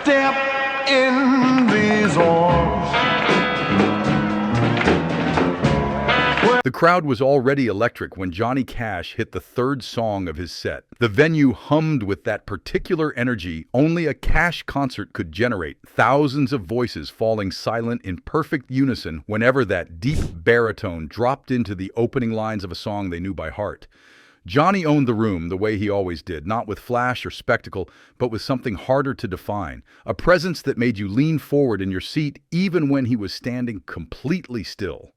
step in these arms. The crowd was already electric when Johnny Cash hit the third song of his set. The venue hummed with that particular energy only a Cash concert could generate, thousands of voices falling silent in perfect unison whenever that deep baritone dropped into the opening lines of a song they knew by heart. Johnny owned the room the way he always did, not with flash or spectacle, but with something harder to define, a presence that made you lean forward in your seat even when he was standing completely still.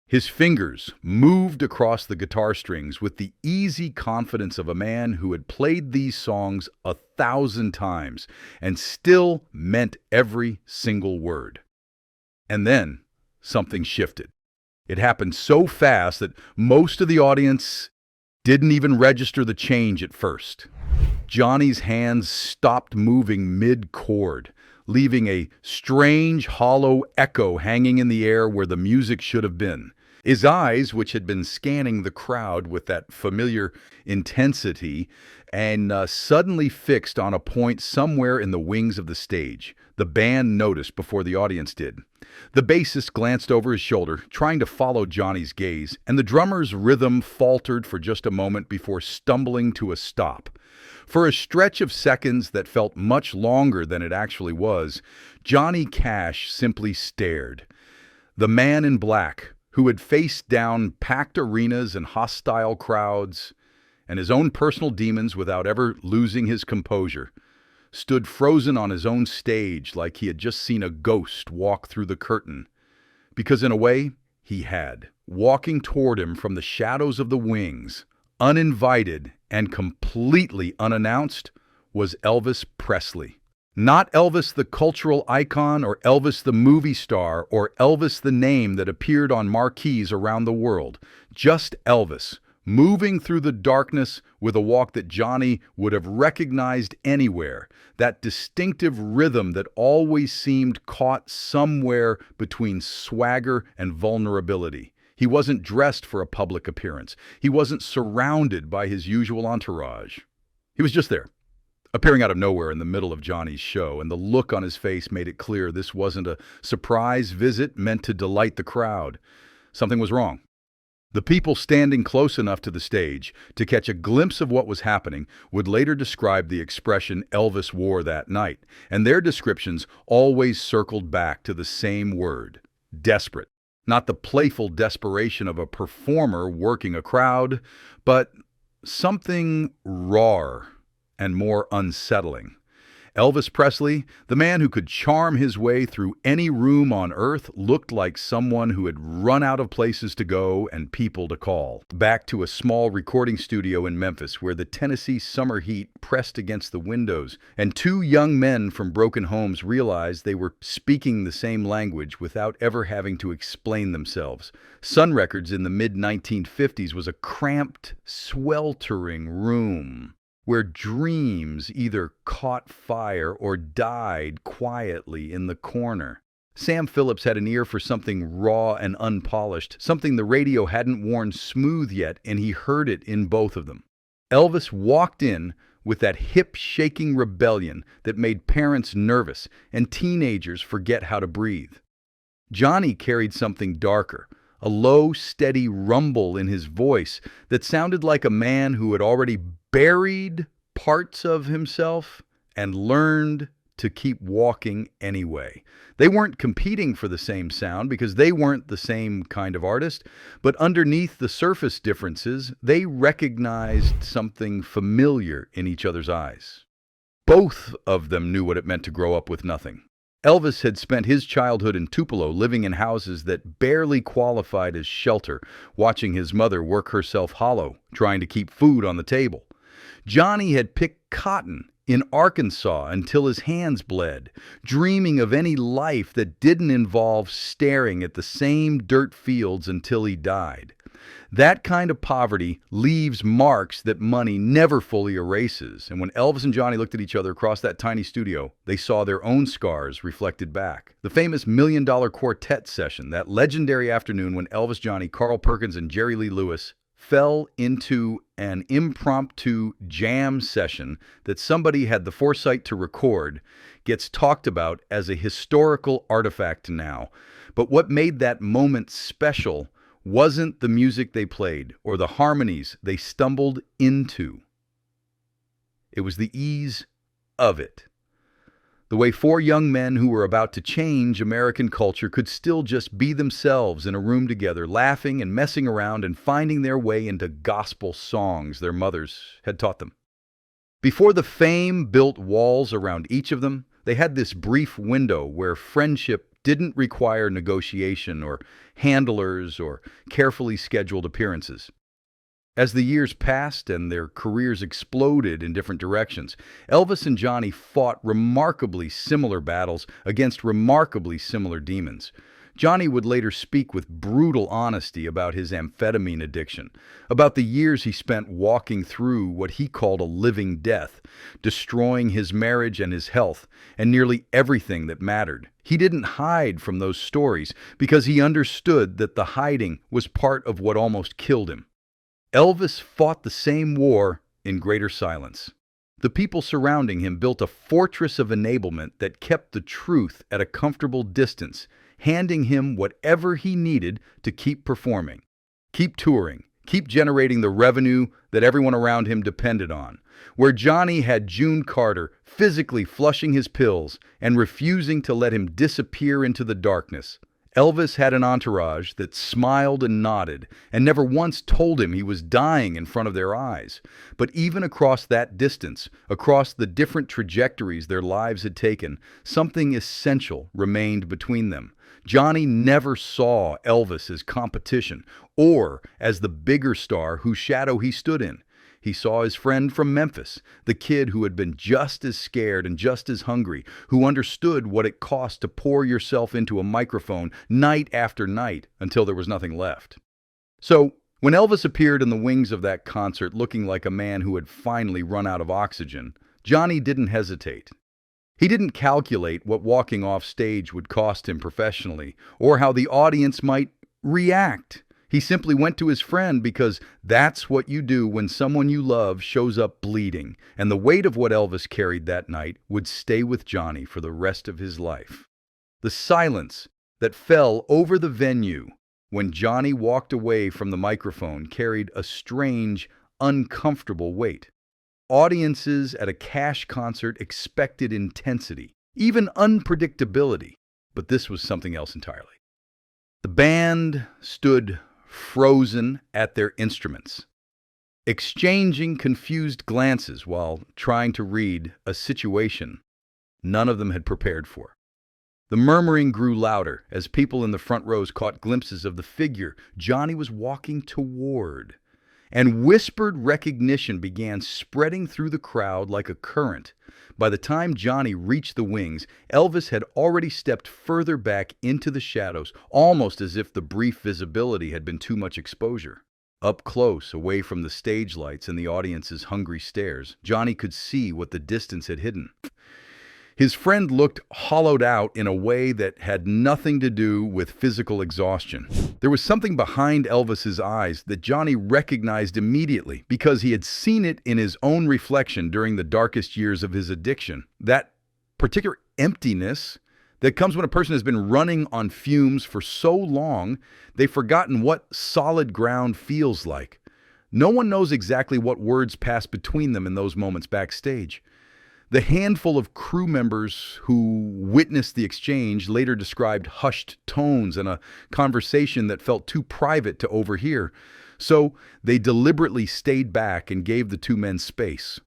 His fingers moved across the guitar strings with the easy confidence of a man who had played these songs 1,000 times and still meant every single word. And then something shifted. It happened so fast that most of the audience didn't even register the change at first. Johnny's hands stopped moving mid-chord, leaving a strange, hollow echo hanging in the air where the music should have been. His eyes, which had been scanning the crowd with that familiar intensity, and suddenly fixed on a point somewhere in the wings of the stage. The band noticed before the audience did. The bassist glanced over his shoulder, trying to follow Johnny's gaze, and the drummer's rhythm faltered for just a moment before stumbling to a stop. For a stretch of seconds that felt much longer than it actually was, Johnny Cash simply stared. The man in black, who had faced down packed arenas and hostile crowds, and his own personal demons without ever losing his composure, stood frozen on his own stage like he had just seen a ghost walk through the curtain. Because in a way, he had. Walking toward him from the shadows of the wings, uninvited and completely unannounced, was Elvis Presley. Not Elvis the cultural icon or Elvis the movie star or Elvis the name that appeared on marquees around the world. Just Elvis, moving through the darkness with a walk that Johnny would have recognized anywhere, that distinctive rhythm that always seemed caught somewhere between swagger and vulnerability. He wasn't dressed for a public appearance. He wasn't surrounded by his usual entourage. He was just there, appearing out of nowhere in the middle of Johnny's show, and the look on his face made it clear this wasn't a surprise visit meant to delight the crowd. Something was wrong. The people standing close enough to the stage to catch a glimpse of what was happening would later describe the expression Elvis wore that night, and their descriptions always circled back to the same word: desperate. Not the playful desperation of a performer working a crowd, but something rawer and more unsettling. Elvis Presley, the man who could charm his way through any room on earth, looked like someone who had run out of places to go and people to call. Back to a small recording studio in Memphis where the Tennessee summer heat pressed against the windows, and two young men from broken homes realized they were speaking the same language without ever having to explain themselves. Sun Records in the mid-1950s was a cramped, sweltering room where dreams either caught fire or died quietly in the corner. Sam Phillips had an ear for something raw and unpolished, something the radio hadn't worn smooth yet, and he heard it in both of them. Elvis walked in with that hip-shaking rebellion that made parents nervous and teenagers forget how to breathe. Johnny carried something darker, a low, steady rumble in his voice that sounded like a man who had already buried parts of himself and learned to keep walking anyway. They weren't competing for the same sound because they weren't the same kind of artist, but underneath the surface differences, they recognized something familiar in each other's eyes. Both of them knew what it meant to grow up with nothing. Elvis had spent his childhood in Tupelo, living in houses that barely qualified as shelter, watching his mother work herself hollow, trying to keep food on the table. Johnny had picked cotton in Arkansas until his hands bled, dreaming of any life that didn't involve staring at the same dirt fields until he died. That kind of poverty leaves marks that money never fully erases, and when Elvis and Johnny looked at each other across that tiny studio, they saw their own scars reflected back. The famous $1 Million Quartet session, that legendary afternoon when Elvis, Johnny, Carl Perkins, and Jerry Lee Lewis fell into an impromptu jam session that somebody had the foresight to record gets talked about as a historical artifact now. But what made that moment special wasn't the music they played or the harmonies they stumbled into. It was the ease of it. The way four young men who were about to change American culture could still just be themselves in a room together, laughing and messing around and finding their way into gospel songs their mothers had taught them. Before the fame built walls around each of them, they had this brief window where friendship didn't require negotiation or handlers or carefully scheduled appearances. As the years passed and their careers exploded in different directions, Elvis and Johnny fought remarkably similar battles against remarkably similar demons. Johnny would later speak with brutal honesty about his amphetamine addiction, about the years he spent walking through what he called a living death, destroying his marriage and his health, and nearly everything that mattered. He didn't hide from those stories because he understood that the hiding was part of what almost killed him. Elvis fought the same war in greater silence. The people surrounding him built a fortress of enablement that kept the truth at a comfortable distance, handing him whatever he needed to keep performing, keep touring, keep generating the revenue that everyone around him depended on. Where Johnny had June Carter physically flushing his pills and refusing to let him disappear into the darkness, Elvis had an entourage that smiled and nodded and never once told him he was dying in front of their eyes. But even across that distance, across the different trajectories their lives had taken, something essential remained between them. Johnny never saw Elvis as competition or as the bigger star whose shadow he stood in. He saw his friend from Memphis, the kid who had been just as scared and just as hungry, who understood what it cost to pour yourself into a microphone night after night until there was nothing left. So, when Elvis appeared in the wings of that concert looking like a man who had finally run out of oxygen, Johnny didn't hesitate. He didn't calculate what walking off stage would cost him professionally, or how the audience might react. He simply went to his friend because that's what you do when someone you love shows up bleeding, and the weight of what Elvis carried that night would stay with Johnny for the rest of his life. The silence that fell over the venue when Johnny walked away from the microphone carried a strange, uncomfortable weight. Audiences at a Cash concert expected intensity, even unpredictability, but this was something else entirely. The band stood frozen at their instruments, exchanging confused glances while trying to read a situation none of them had prepared for. The murmuring grew louder as people in the front rows caught glimpses of the figure Johnny was walking toward, and whispered recognition began spreading through the crowd like a current. By the time Johnny reached the wings, Elvis had already stepped further back into the shadows, almost as if the brief visibility had been too much exposure. Up close, away from the stage lights and the audience's hungry stares, Johnny could see what the distance had hidden. His friend looked hollowed out in a way that had nothing to do with physical exhaustion. There was something behind Elvis's eyes that Johnny recognized immediately because he had seen it in his own reflection during the darkest years of his addiction. That particular emptiness that comes when a person has been running on fumes for so long, they've forgotten what solid ground feels like. No one knows exactly what words pass between them in those moments backstage. The handful of crew members who witnessed the exchange later described hushed tones and a conversation that felt too private to overhear, so they deliberately stayed back and gave the two men space.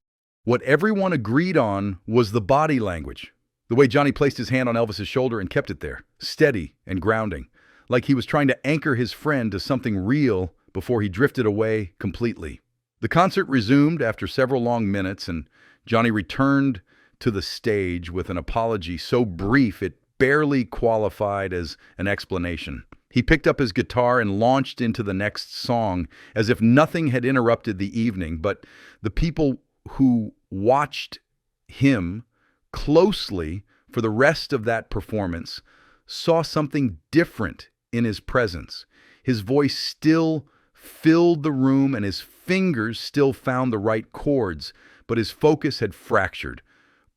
What everyone agreed on was the body language, the way Johnny placed his hand on Elvis's shoulder and kept it there, steady and grounding, like he was trying to anchor his friend to something real before he drifted away completely. The concert resumed after several long minutes, and Johnny returned to the stage with an apology so brief it barely qualified as an explanation. He picked up his guitar and launched into the next song as if nothing had interrupted the evening, but the people who watched him closely for the rest of that performance saw something different in his presence. His voice still filled the room and his fingers still found the right chords, but his focus had fractured.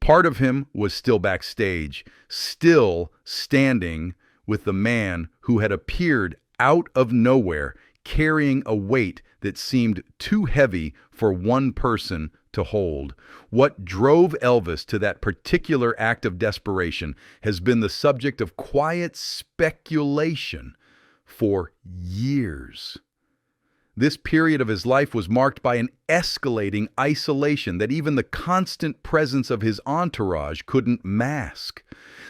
Part of him was still backstage, still standing with the man who had appeared out of nowhere, carrying a weight that seemed too heavy for one person to hold. What drove Elvis to that particular act of desperation has been the subject of quiet speculation for years. This period of his life was marked by an escalating isolation that even the constant presence of his entourage couldn't mask.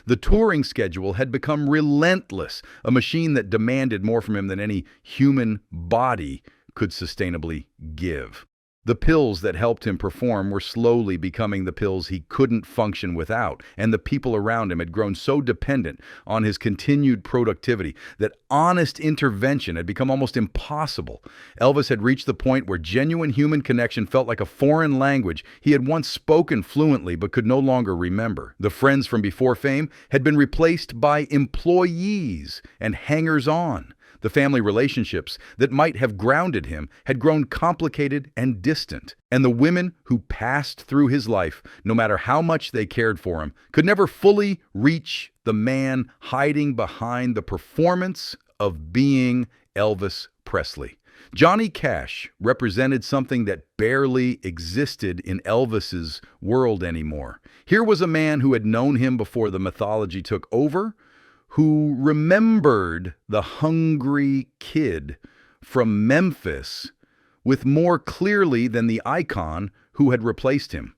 The touring schedule had become relentless, a machine that demanded more from him than any human body could sustainably give. The pills that helped him perform were slowly becoming the pills he couldn't function without, and the people around him had grown so dependent on his continued productivity that honest intervention had become almost impossible. Elvis had reached the point where genuine human connection felt like a foreign language he had once spoken fluently but could no longer remember. The friends from before fame had been replaced by employees and hangers-on. The family relationships that might have grounded him had grown complicated and distant, and the women who passed through his life, no matter how much they cared for him, could never fully reach the man hiding behind the performance of being Elvis Presley. Johnny Cash represented something that barely existed in Elvis's world anymore. Here was a man who had known him before the mythology took over, who remembered the hungry kid from Memphis with more clearly than the icon who had replaced him.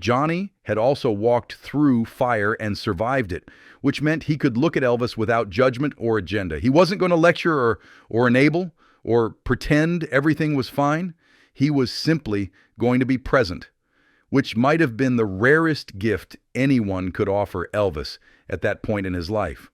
Johnny had also walked through fire and survived it, which meant he could look at Elvis without judgment or agenda. He wasn't going to lecture or enable or pretend everything was fine. He was simply going to be present, which might have been the rarest gift anyone could offer Elvis at that point in his life.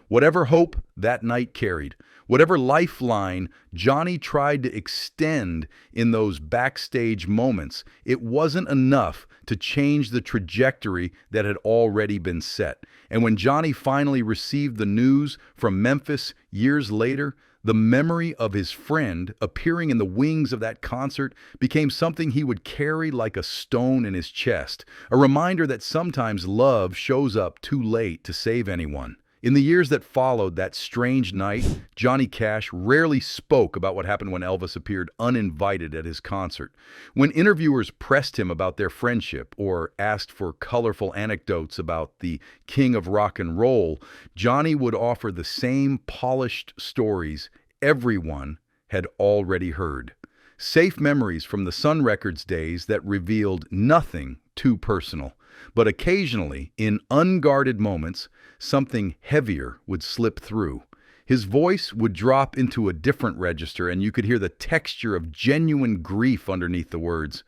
Whatever hope that night carried, whatever lifeline Johnny tried to extend in those backstage moments, it wasn't enough to change the trajectory that had already been set. And when Johnny finally received the news from Memphis years later, the memory of his friend appearing in the wings of that concert became something he would carry like a stone in his chest, a reminder that sometimes love shows up too late to save anyone. In the years that followed that strange night, Johnny Cash rarely spoke about what happened when Elvis appeared uninvited at his concert. When interviewers pressed him about their friendship or asked for colorful anecdotes about the king of rock and roll, Johnny would offer the same polished stories everyone had already heard. Safe memories from the Sun Records days that revealed nothing too personal. But occasionally, in unguarded moments, something heavier would slip through. His voice would drop into a different register, and you could hear the texture of genuine grief underneath the words.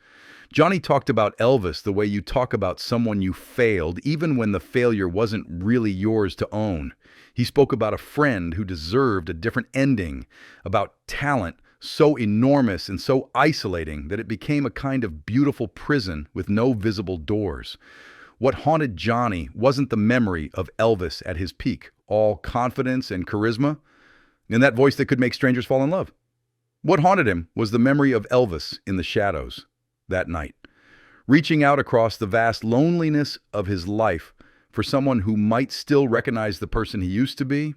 Johnny talked about Elvis the way you talk about someone you failed, even when the failure wasn't really yours to own. He spoke about a friend who deserved a different ending, about talent so enormous and so isolating that it became a kind of beautiful prison with no visible doors. What haunted Johnny wasn't the memory of Elvis at his peak, all confidence and charisma, and that voice that could make strangers fall in love. What haunted him was the memory of Elvis in the shadows that night, reaching out across the vast loneliness of his life for someone who might still recognize the person he used to be.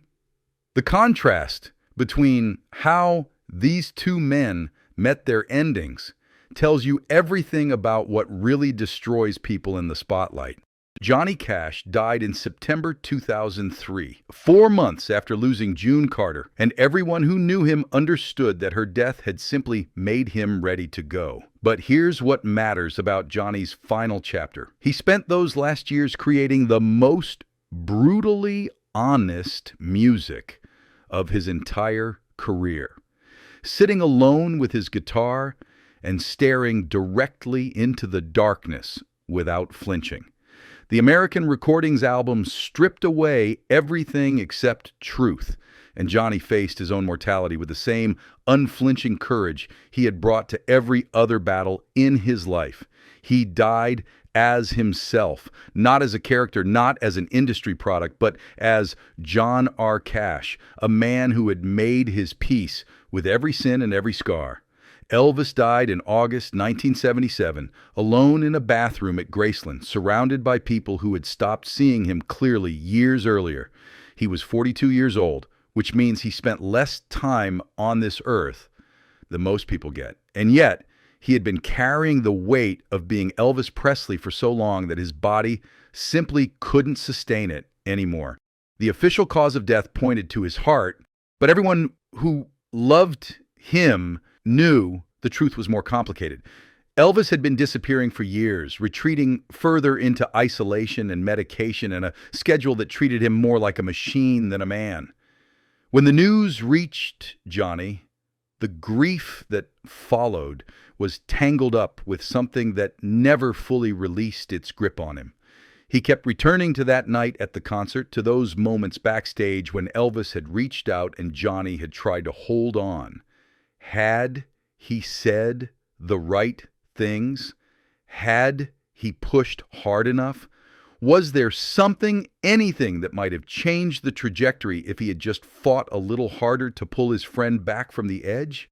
The contrast between how these two men met their endings tells you everything about what really destroys people in the spotlight. Johnny Cash died in September 2003, 4 months after losing June Carter, and everyone who knew him understood that her death had simply made him ready to go. But here's what matters about Johnny's final chapter. He spent those last years creating the most brutally honest music of his entire career, sitting alone with his guitar and staring directly into the darkness without flinching. The American Recordings album stripped away everything except truth, and Johnny faced his own mortality with the same unflinching courage he had brought to every other battle in his life. He died as himself, not as a character, not as an industry product, but as John R. Cash, a man who had made his peace with every sin and every scar. Elvis died in August 1977, alone in a bathroom at Graceland, surrounded by people who had stopped seeing him clearly years earlier. He was 42 years old, which means he spent less time on this earth than most people get. And yet, he had been carrying the weight of being Elvis Presley for so long that his body simply couldn't sustain it anymore. The official cause of death pointed to his heart, but everyone who loved him knew the truth was more complicated. Elvis had been disappearing for years, retreating further into isolation and medication and a schedule that treated him more like a machine than a man. When the news reached Johnny, the grief that followed was tangled up with something that never fully released its grip on him. He kept returning to that night at the concert, to those moments backstage when Elvis had reached out and Johnny had tried to hold on. Had he said the right things? Had he pushed hard enough? Was there something, anything that might have changed the trajectory if he had just fought a little harder to pull his friend back from the edge?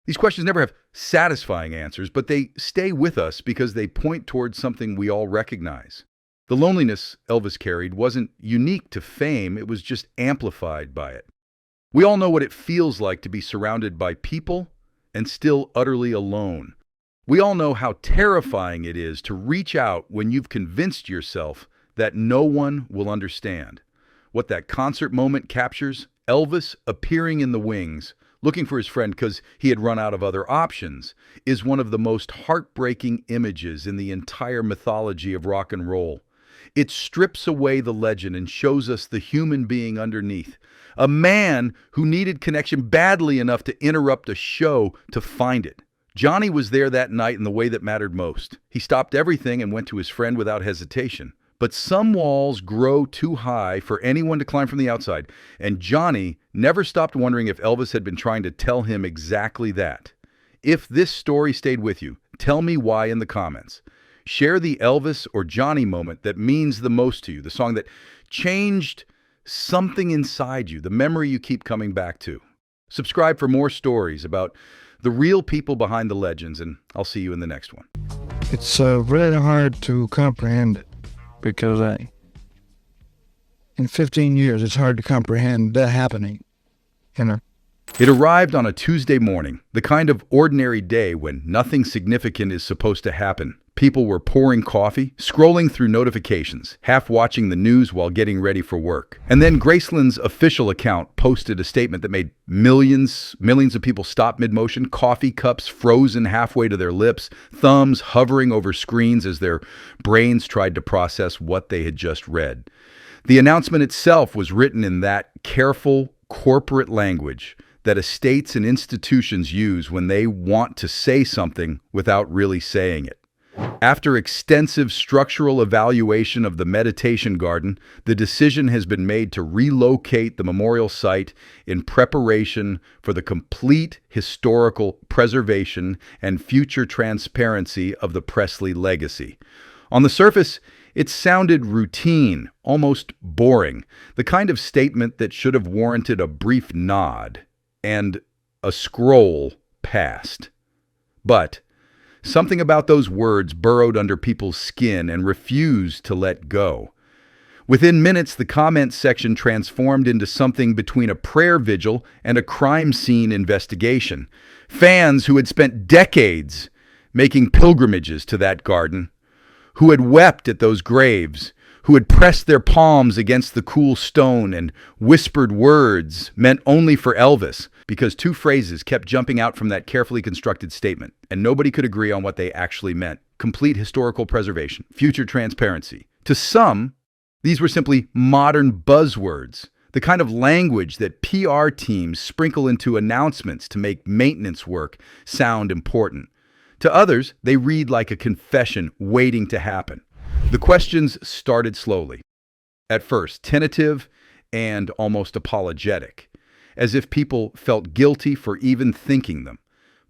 These questions never have satisfying answers, but they stay with us because they point towards something we all recognize. The loneliness Elvis carried wasn't unique to fame, it was just amplified by it. We all know what it feels like to be surrounded by people and still utterly alone. We all know how terrifying it is to reach out when you've convinced yourself that no one will understand. What that concert moment captures, Elvis appearing in the wings, looking for his friend because he had run out of other options, is one of the most heartbreaking images in the entire mythology of rock and roll. It strips away the legend and shows us the human being underneath. A man who needed connection badly enough to interrupt a show to find it. Johnny was there that night in the way that mattered most. He stopped everything and went to his friend without hesitation. But some walls grow too high for anyone to climb from the outside, and Johnny never stopped wondering if Elvis had been trying to tell him exactly that. If this story stayed with you, tell me why in the comments. Share the Elvis or Johnny moment that means the most to you, the song that changed something inside you, the memory you keep coming back to. Subscribe for more stories about the real people behind the legends, and I'll see you in the next one. It's really hard to comprehend it because in 15 years, it's hard to comprehend that happening, you know. It arrived on a Tuesday morning, the kind of ordinary day when nothing significant is supposed to happen. People were pouring coffee, scrolling through notifications, half watching the news while getting ready for work. And then Graceland's official account posted a statement that made millions of people stop mid-motion, coffee cups frozen halfway to their lips, thumbs hovering over screens as their brains tried to process what they had just read. The announcement itself was written in that careful corporate language that estates and institutions use when they want to say something without really saying it. After extensive structural evaluation of the meditation garden, the decision has been made to relocate the memorial site in preparation for the complete historical preservation and future transparency of the Presley legacy. On the surface, it sounded routine, almost boring, the kind of statement that should have warranted a brief nod and a scroll past. But something about those words burrowed under people's skin and refused to let go. Within minutes, the comments section transformed into something between a prayer vigil and a crime scene investigation. Fans who had spent decades making pilgrimages to that garden, who had wept at those graves, who had pressed their palms against the cool stone and whispered words meant only for Elvis, because two phrases kept jumping out from that carefully constructed statement, and nobody could agree on what they actually meant. Complete historical preservation, future transparency. To some, these were simply modern buzzwords, the kind of language that PR teams sprinkle into announcements to make maintenance work sound important. To others, they read like a confession waiting to happen. The questions started slowly. At first, tentative and almost apologetic, as if people felt guilty for even thinking them.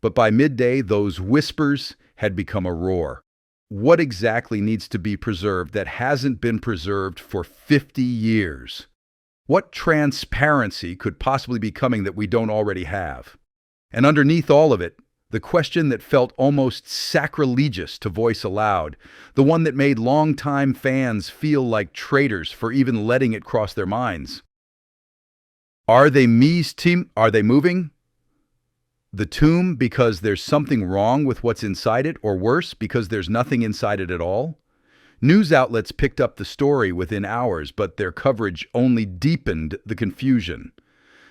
But by midday, those whispers had become a roar. What exactly needs to be preserved that hasn't been preserved for 50 years? What transparency could possibly be coming that we don't already have? And underneath all of it, the question that felt almost sacrilegious to voice aloud, the one that made longtime fans feel like traitors for even letting it cross their minds. Are they me's team? Are they moving the tomb because there's something wrong with what's inside it, or worse, because there's nothing inside it at all? News outlets picked up the story within hours, but their coverage only deepened the confusion.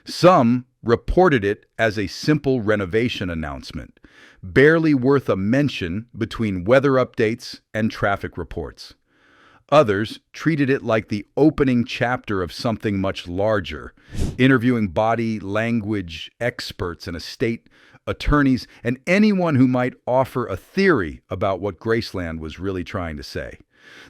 Some reported it as a simple renovation announcement, barely worth a mention between weather updates and traffic reports. Others treated it like the opening chapter of something much larger, interviewing body language experts and estate attorneys and anyone who might offer a theory about what Graceland was really trying to say.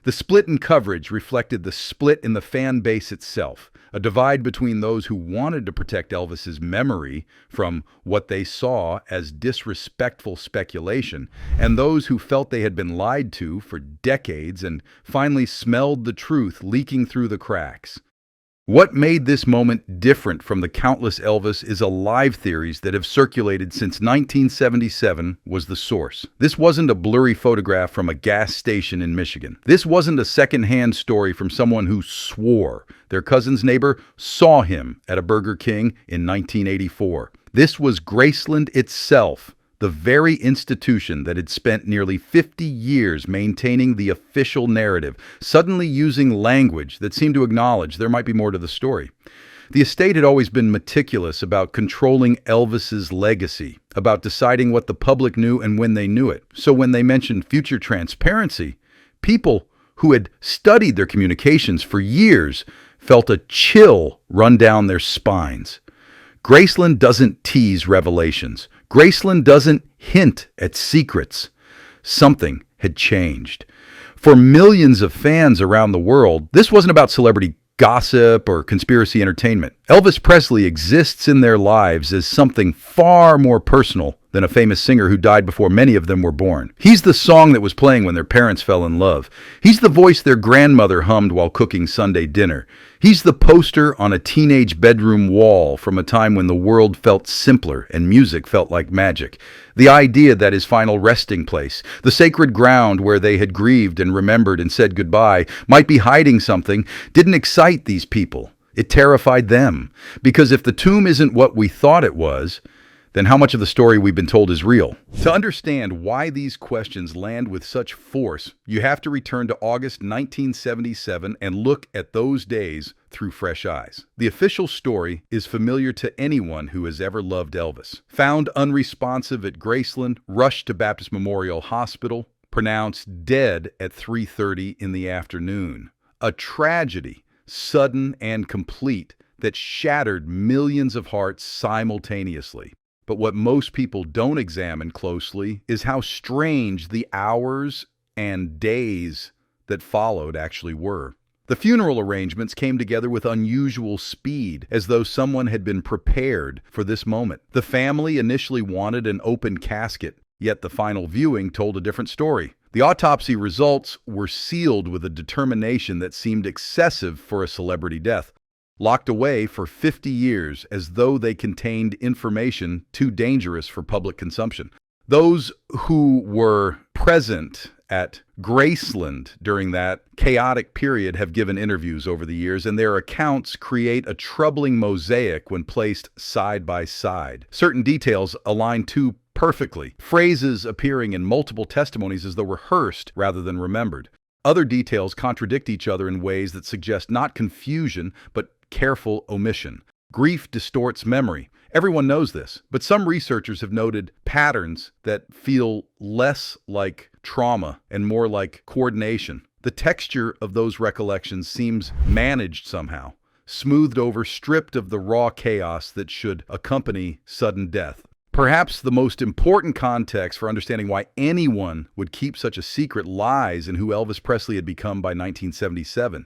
The split in coverage reflected the split in the fan base itself, a divide between those who wanted to protect Elvis's memory from what they saw as disrespectful speculation, and those who felt they had been lied to for decades and finally smelled the truth leaking through the cracks. What made this moment different from the countless Elvis is alive theories that have circulated since 1977 was the source. This wasn't a blurry photograph from a gas station in Michigan. This wasn't a second-hand story from someone who swore their cousin's neighbor saw him at a Burger King in 1984. This was Graceland itself, the very institution that had spent nearly 50 years maintaining the official narrative, suddenly using language that seemed to acknowledge there might be more to the story. The estate had always been meticulous about controlling Elvis's legacy, about deciding what the public knew and when they knew it. So when they mentioned future transparency, people who had studied their communications for years felt a chill run down their spines. Graceland doesn't tease revelations. Graceland doesn't hint at secrets. Something had changed. For millions of fans around the world, this wasn't about celebrity gossip or conspiracy entertainment. Elvis Presley exists in their lives as something far more personal than a famous singer who died before many of them were born. He's the song that was playing when their parents fell in love. He's the voice their grandmother hummed while cooking Sunday dinner. He's the poster on a teenage bedroom wall from a time when the world felt simpler and music felt like magic. The idea that his final resting place, the sacred ground where they had grieved and remembered and said goodbye, might be hiding something, didn't excite these people. It terrified them. Because if the tomb isn't what we thought it was, then how much of the story we've been told is real? To understand why these questions land with such force, you have to return to August 1977 and look at those days through fresh eyes. The official story is familiar to anyone who has ever loved Elvis. Found unresponsive at Graceland, rushed to Baptist Memorial Hospital, pronounced dead at 3:30 in the afternoon. A tragedy, sudden and complete, that shattered millions of hearts simultaneously. But what most people don't examine closely is how strange the hours and days that followed actually were. The funeral arrangements came together with unusual speed, as though someone had been prepared for this moment. The family initially wanted an open casket, yet the final viewing told a different story. The autopsy results were sealed with a determination that seemed excessive for a celebrity death. Locked away for 50 years as though they contained information too dangerous for public consumption. Those who were present at Graceland during that chaotic period have given interviews over the years, and their accounts create a troubling mosaic when placed side by side. Certain details align too perfectly, phrases appearing in multiple testimonies as though rehearsed rather than remembered. Other details contradict each other in ways that suggest not confusion, but careful omission. Grief distorts memory. Everyone knows this, but some researchers have noted patterns that feel less like trauma and more like coordination. The texture of those recollections seems managed somehow, smoothed over, stripped of the raw chaos that should accompany sudden death. Perhaps the most important context for understanding why anyone would keep such a secret lies in who Elvis Presley had become by 1977.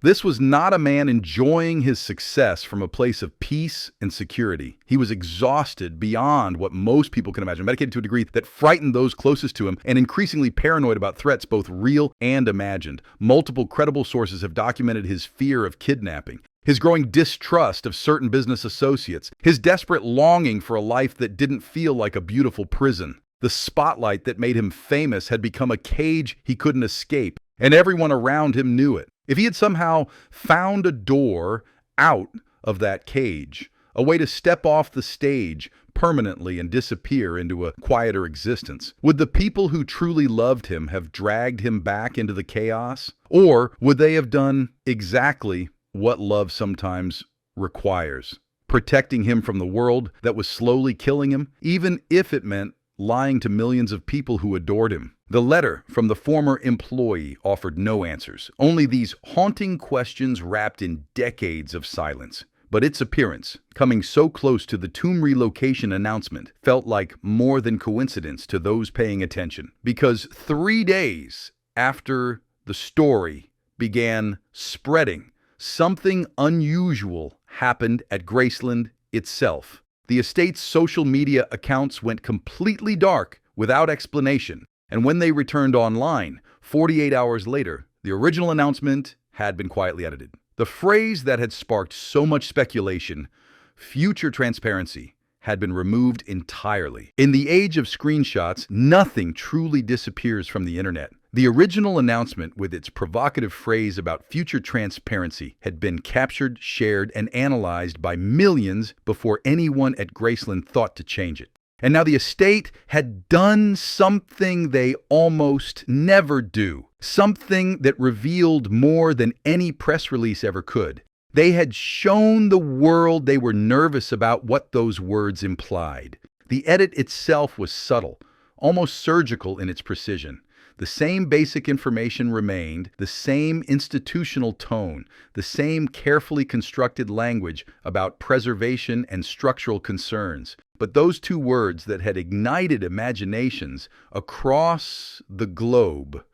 This was not a man enjoying his success from a place of peace and security. He was exhausted beyond what most people can imagine, medicated to a degree that frightened those closest to him, and increasingly paranoid about threats, both real and imagined. Multiple credible sources have documented his fear of kidnapping. His growing distrust of certain business associates, his desperate longing for a life that didn't feel like a beautiful prison. The spotlight that made him famous had become a cage he couldn't escape, and everyone around him knew it. If he had somehow found a door out of that cage, a way to step off the stage permanently and disappear into a quieter existence, would the people who truly loved him have dragged him back into the chaos? Or would they have done exactly what love sometimes requires, protecting him from the world that was slowly killing him, even if it meant lying to millions of people who adored him? The letter from the former employee offered no answers, only these haunting questions wrapped in decades of silence. But its appearance, coming so close to the tomb relocation announcement, felt like more than coincidence to those paying attention. Because 3 days after the story began spreading, something unusual happened at Graceland itself. The estate's social media accounts went completely dark without explanation, and when they returned online, 48 hours later, the original announcement had been quietly edited. The phrase that had sparked so much speculation, future transparency, had been removed entirely. In the age of screenshots, nothing truly disappears from the internet. The original announcement, with its provocative phrase about future transparency, had been captured, shared, and analyzed by millions before anyone at Graceland thought to change it. And now the estate had done something they almost never do, something that revealed more than any press release ever could. They had shown the world they were nervous about what those words implied. The edit itself was subtle, almost surgical in its precision. The same basic information remained, the same institutional tone, the same carefully constructed language about preservation and structural concerns. But those two words that had ignited imaginations across the globe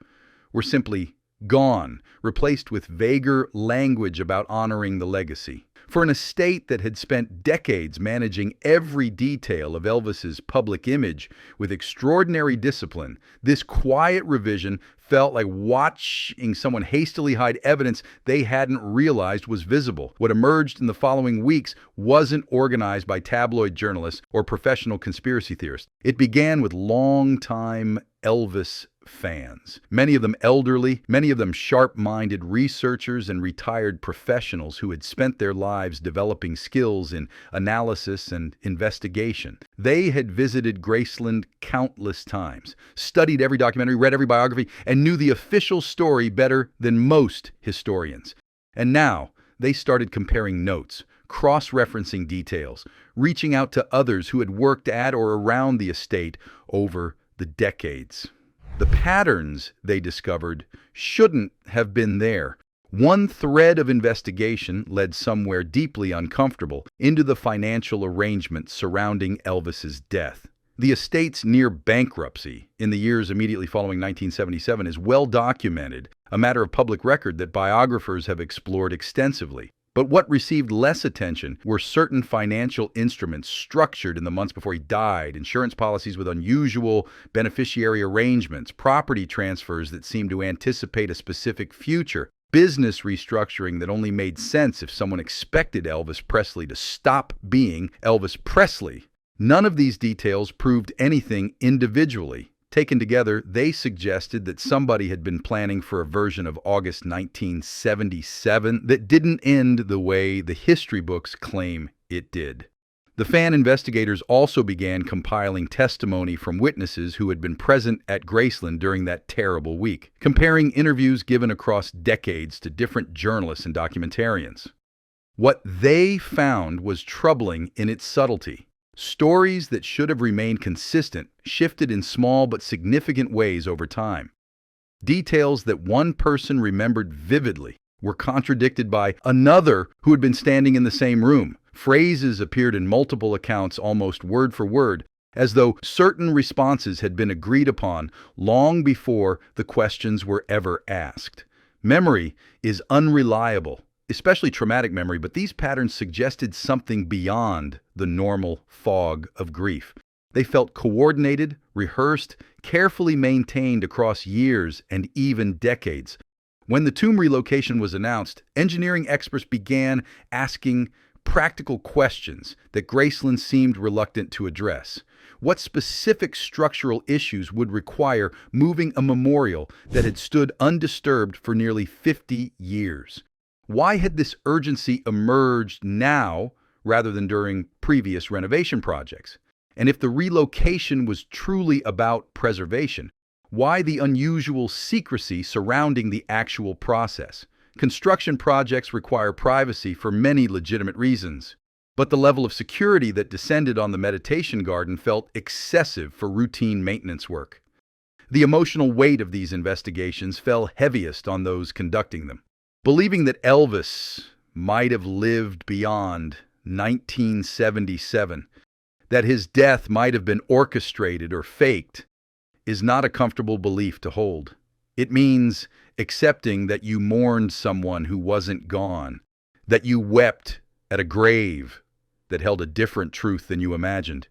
were simply gone, replaced with vaguer language about honoring the legacy. For an estate that had spent decades managing every detail of Elvis's public image with extraordinary discipline, this quiet revision felt like watching someone hastily hide evidence they hadn't realized was visible. What emerged in the following weeks wasn't organized by tabloid journalists or professional conspiracy theorists. It began with longtime Elvis fans, many of them elderly, many of them sharp-minded researchers and retired professionals who had spent their lives developing skills in analysis and investigation. They had visited Graceland countless times, studied every documentary, read every biography, and knew the official story better than most historians. And now they started comparing notes, cross-referencing details, reaching out to others who had worked at or around the estate over the decades. The patterns they discovered shouldn't have been there. One thread of investigation led somewhere deeply uncomfortable into the financial arrangements surrounding Elvis's death. The estate's near bankruptcy in the years immediately following 1977 is well documented, a matter of public record that biographers have explored extensively. But what received less attention were certain financial instruments structured in the months before he died, insurance policies with unusual beneficiary arrangements, property transfers that seemed to anticipate a specific future, business restructuring that only made sense if someone expected Elvis Presley to stop being Elvis Presley. None of these details proved anything individually. Taken together, they suggested that somebody had been planning for a version of August 1977 that didn't end the way the history books claim it did. The fan investigators also began compiling testimony from witnesses who had been present at Graceland during that terrible week, comparing interviews given across decades to different journalists and documentarians. What they found was troubling in its subtlety. Stories that should have remained consistent shifted in small but significant ways over time. Details that one person remembered vividly were contradicted by another who had been standing in the same room. Phrases appeared in multiple accounts almost word for word, as though certain responses had been agreed upon long before the questions were ever asked. Memory is unreliable, especially traumatic memory, but these patterns suggested something beyond the normal fog of grief. They felt coordinated, rehearsed, carefully maintained across years and even decades. When the tomb relocation was announced, engineering experts began asking practical questions that Graceland seemed reluctant to address. What specific structural issues would require moving a memorial that had stood undisturbed for nearly 50 years? Why had this urgency emerged now rather than during previous renovation projects? And if the relocation was truly about preservation, why the unusual secrecy surrounding the actual process? Construction projects require privacy for many legitimate reasons, but the level of security that descended on the meditation garden felt excessive for routine maintenance work. The emotional weight of these investigations fell heaviest on those conducting them. Believing that Elvis might have lived beyond 1977, that his death might have been orchestrated or faked, is not a comfortable belief to hold. It means accepting that you mourned someone who wasn't gone, that you wept at a grave that held a different truth than you imagined.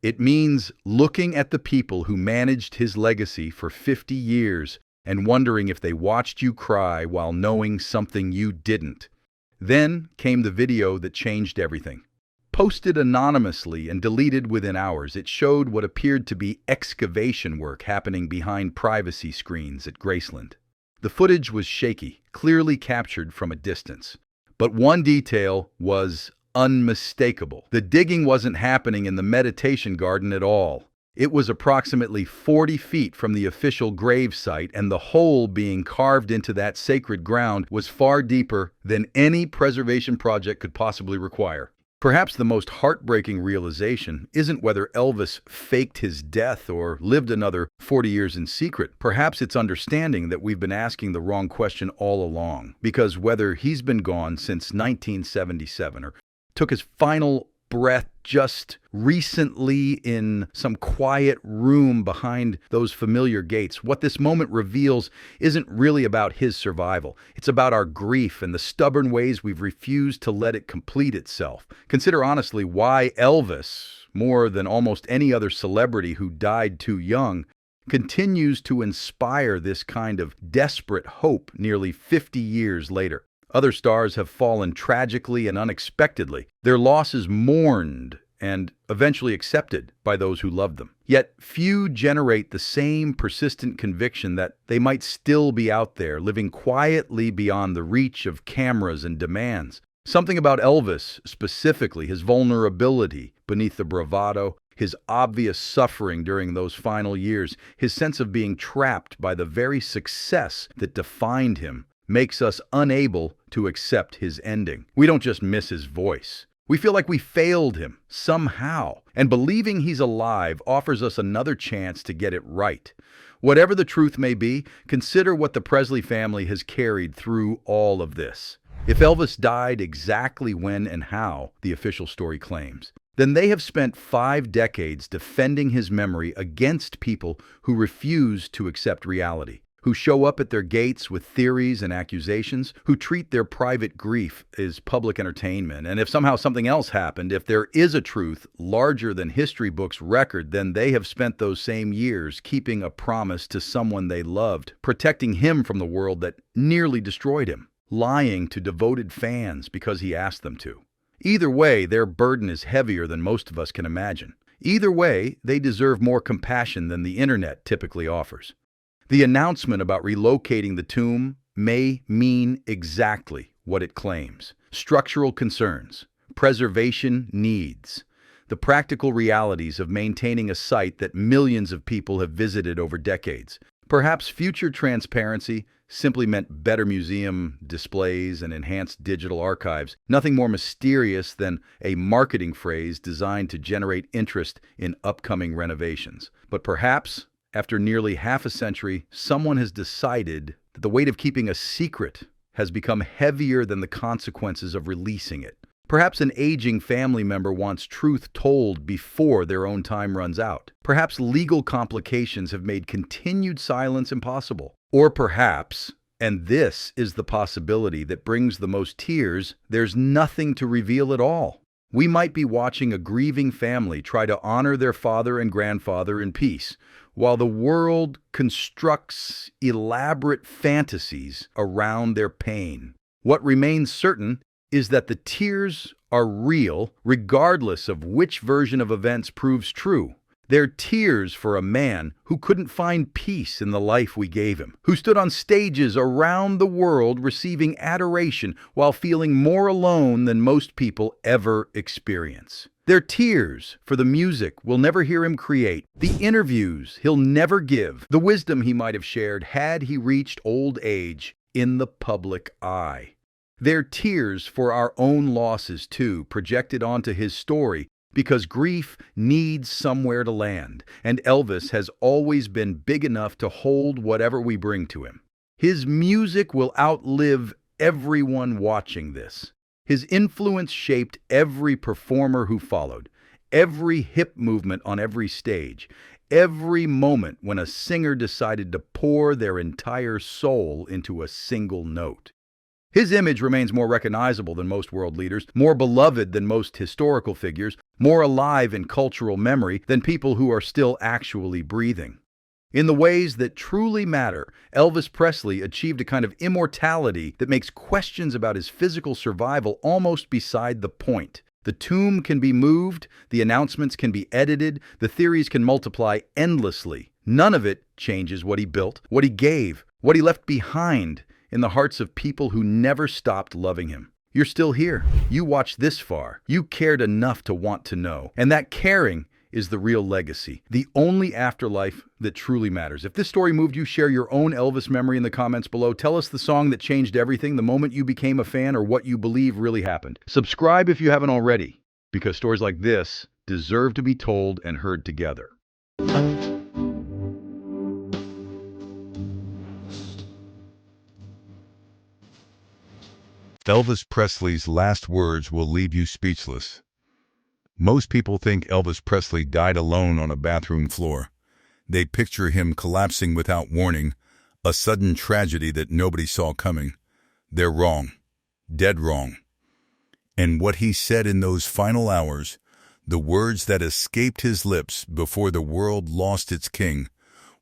It means looking at the people who managed his legacy for 50 years and wondering if they watched you cry while knowing something you didn't. Then came the video that changed everything. Posted anonymously and deleted within hours, it showed what appeared to be excavation work happening behind privacy screens at Graceland. The footage was shaky, clearly captured from a distance. But one detail was unmistakable. The digging wasn't happening in the meditation garden at all. It was approximately 40 feet from the official grave site, and the hole being carved into that sacred ground was far deeper than any preservation project could possibly require. Perhaps the most heartbreaking realization isn't whether Elvis faked his death or lived another 40 years in secret. Perhaps it's understanding that we've been asking the wrong question all along, because whether he's been gone since 1977 or took his final breath just recently in some quiet room behind those familiar gates, what this moment reveals isn't really about his survival. It's about our grief and the stubborn ways we've refused to let it complete itself. Consider honestly why Elvis, more than almost any other celebrity who died too young, continues to inspire this kind of desperate hope nearly 50 years later. Other stars have fallen tragically and unexpectedly, their losses mourned and eventually accepted by those who loved them. Yet few generate the same persistent conviction that they might still be out there, living quietly beyond the reach of cameras and demands. Something about Elvis, specifically his vulnerability beneath the bravado, his obvious suffering during those final years, his sense of being trapped by the very success that defined him, makes us unable to accept his ending. We don't just miss his voice. We feel like we failed him somehow, and believing he's alive offers us another chance to get it right. Whatever the truth may be, consider what the Presley family has carried through all of this. If Elvis died exactly when and how the official story claims, then they have spent 5 decades defending his memory against people who refuse to accept reality, who show up at their gates with theories and accusations, who treat their private grief as public entertainment. And if somehow something else happened, if there is a truth larger than history books record, then they have spent those same years keeping a promise to someone they loved, protecting him from the world that nearly destroyed him, lying to devoted fans because he asked them to. Either way, their burden is heavier than most of us can imagine. Either way, they deserve more compassion than the internet typically offers. The announcement about relocating the tomb may mean exactly what it claims: structural concerns, preservation needs, the practical realities of maintaining a site that millions of people have visited over decades. Perhaps future transparency simply meant better museum displays and enhanced digital archives, nothing more mysterious than a marketing phrase designed to generate interest in upcoming renovations. But perhaps, after nearly half a century, someone has decided that the weight of keeping a secret has become heavier than the consequences of releasing it. Perhaps an aging family member wants truth told before their own time runs out. Perhaps legal complications have made continued silence impossible. Or perhaps, and this is the possibility that brings the most tears, there's nothing to reveal at all. We might be watching a grieving family try to honor their father and grandfather in peace, while the world constructs elaborate fantasies around their pain. What remains certain is that the tears are real, regardless of which version of events proves true. They're tears for a man who couldn't find peace in the life we gave him, who stood on stages around the world receiving adoration while feeling more alone than most people ever experience. They're tears for the music we'll never hear him create, the interviews he'll never give, the wisdom he might have shared had he reached old age in the public eye. They're tears for our own losses, too, projected onto his story, because grief needs somewhere to land, and Elvis has always been big enough to hold whatever we bring to him. His music will outlive everyone watching this. His influence shaped every performer who followed, every hip movement on every stage, every moment when a singer decided to pour their entire soul into a single note. His image remains more recognizable than most world leaders, more beloved than most historical figures, more alive in cultural memory than people who are still actually breathing. In the ways that truly matter, Elvis Presley achieved a kind of immortality that makes questions about his physical survival almost beside the point. The tomb can be moved, the announcements can be edited, the theories can multiply endlessly. None of it changes what he built, what he gave, what he left behind in the hearts of people who never stopped loving him. You're still here. You watched this far. You cared enough to want to know. And that caring is the real legacy, the only afterlife that truly matters. If this story moved you, share your own Elvis memory in the comments below. Tell us the song that changed everything, the moment you became a fan, or what you believe really happened. Subscribe if you haven't already, because stories like this deserve to be told and heard together. Elvis Presley's last words will leave you speechless. Most people think Elvis Presley died alone on a bathroom floor. They picture him collapsing without warning, a sudden tragedy that nobody saw coming. They're wrong. Dead wrong. And what he said in those final hours, the words that escaped his lips before the world lost its king,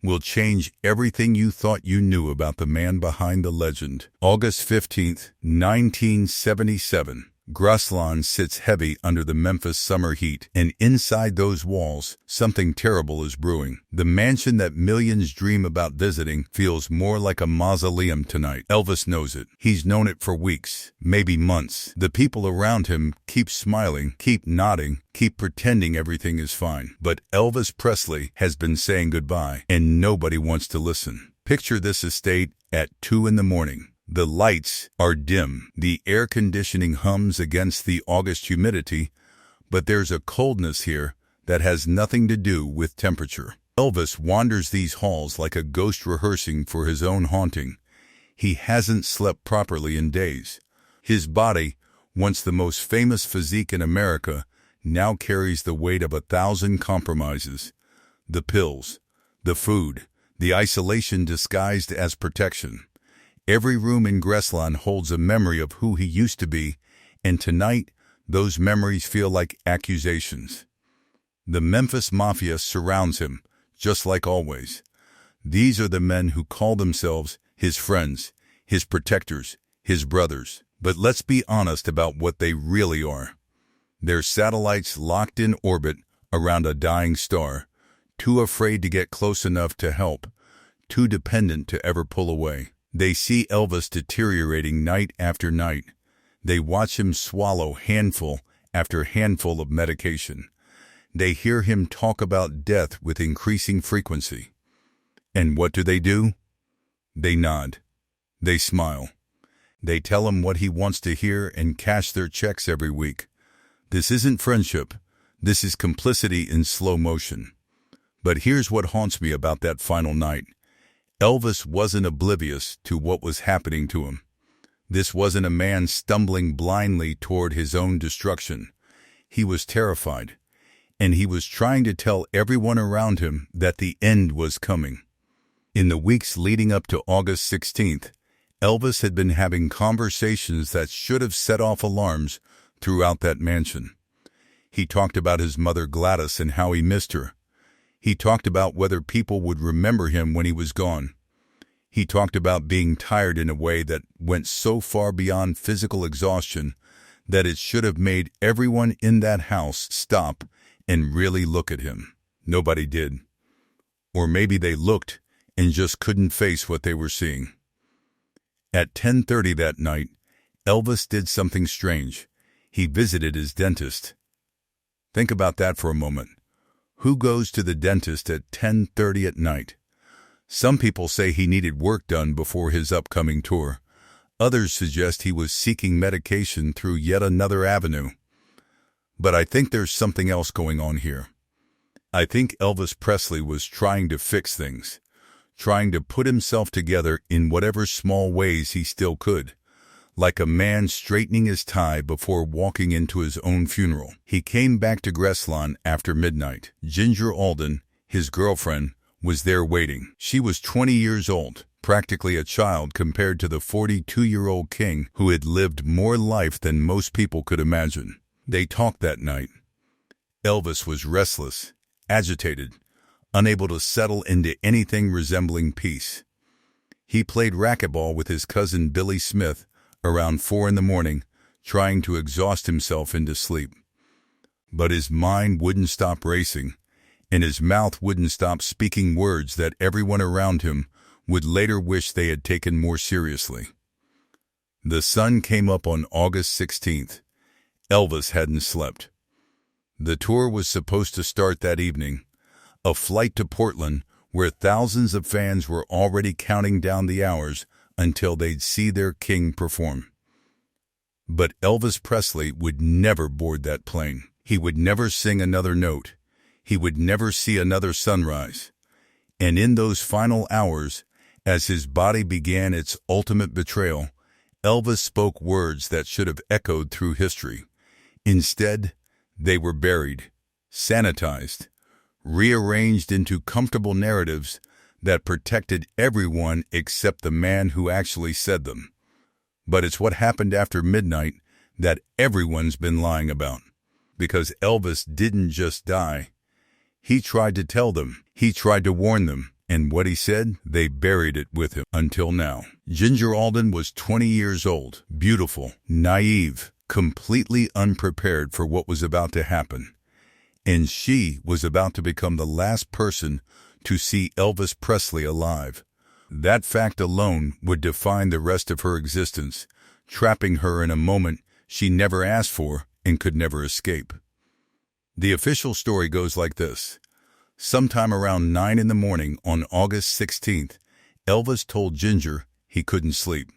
will change everything you thought you knew about the man behind the legend. August 15th, 1977. Graceland sits heavy under the Memphis summer heat, and inside those walls, something terrible is brewing. The mansion that millions dream about visiting feels more like a mausoleum tonight. Elvis knows it. He's known it for weeks, maybe months. The people around him keep smiling, keep nodding, keep pretending everything is fine. But Elvis Presley has been saying goodbye, and nobody wants to listen. Picture this estate at 2 in the morning. The lights are dim, the air conditioning hums against the August humidity, but there's a coldness here that has nothing to do with temperature. Elvis wanders these halls like a ghost rehearsing for his own haunting. He hasn't slept properly in days. His body, once the most famous physique in America, now carries the weight of 1,000 compromises. The pills, the food, the isolation disguised as protection. Every room in Graceland holds a memory of who he used to be, and tonight, those memories feel like accusations. The Memphis Mafia surrounds him, just like always. These are the men who call themselves his friends, his protectors, his brothers. But let's be honest about what they really are. They're satellites locked in orbit around a dying star, too afraid to get close enough to help, too dependent to ever pull away. They see Elvis deteriorating night after night. They watch him swallow handful after handful of medication. They hear him talk about death with increasing frequency. And what do? They nod. They smile. They tell him what he wants to hear and cash their checks every week. This isn't friendship. This is complicity in slow motion. But here's what haunts me about that final night. Elvis wasn't oblivious to what was happening to him. This wasn't a man stumbling blindly toward his own destruction. He was terrified, and he was trying to tell everyone around him that the end was coming. In the weeks leading up to August 16th, Elvis had been having conversations that should have set off alarms throughout that mansion. He talked about his mother Gladys and how he missed her. He talked about whether people would remember him when he was gone. He talked about being tired in a way that went so far beyond physical exhaustion that it should have made everyone in that house stop and really look at him. Nobody did. Or maybe they looked and just couldn't face what they were seeing. At 10:30 that night, Elvis did something strange. He visited his dentist. Think about that for a moment. Who goes to the dentist at 10:30 at night? Some people say he needed work done before his upcoming tour. Others suggest he was seeking medication through yet another avenue. But I think there's something else going on here. I think Elvis Presley was trying to fix things, trying to put himself together in whatever small ways he still could, like a man straightening his tie before walking into his own funeral. He came back to Graceland after midnight. Ginger Alden, his girlfriend, was there waiting. She was 20 years old, practically a child compared to the 42-year-old king who had lived more life than most people could imagine. They talked that night. Elvis was restless, agitated, unable to settle into anything resembling peace. He played racquetball with his cousin Billy Smith around 4 a.m, trying to exhaust himself into sleep. But his mind wouldn't stop racing, and his mouth wouldn't stop speaking words that everyone around him would later wish they had taken more seriously. The sun came up on August 16th. Elvis hadn't slept. The tour was supposed to start that evening, a flight to Portland where thousands of fans were already counting down the hours until they'd see their king perform. But Elvis Presley would never board that plane. He would never sing another note. He would never see another sunrise. And in those final hours, as his body began its ultimate betrayal, Elvis spoke words that should have echoed through history. Instead, they were buried, sanitized, rearranged into comfortable narratives that protected everyone except the man who actually said them. But it's what happened after midnight that everyone's been lying about. Because Elvis didn't just die. He tried to tell them. He tried to warn them. And what he said, they buried it with him until now. Ginger Alden was 20 years old, beautiful, naive, completely unprepared for what was about to happen. And she was about to become the last person to see Elvis Presley alive. That fact alone would define the rest of her existence, trapping her in a moment she never asked for and could never escape. The official story goes like this. Sometime around 9 a.m. on August 16th, Elvis told Ginger he couldn't sleep.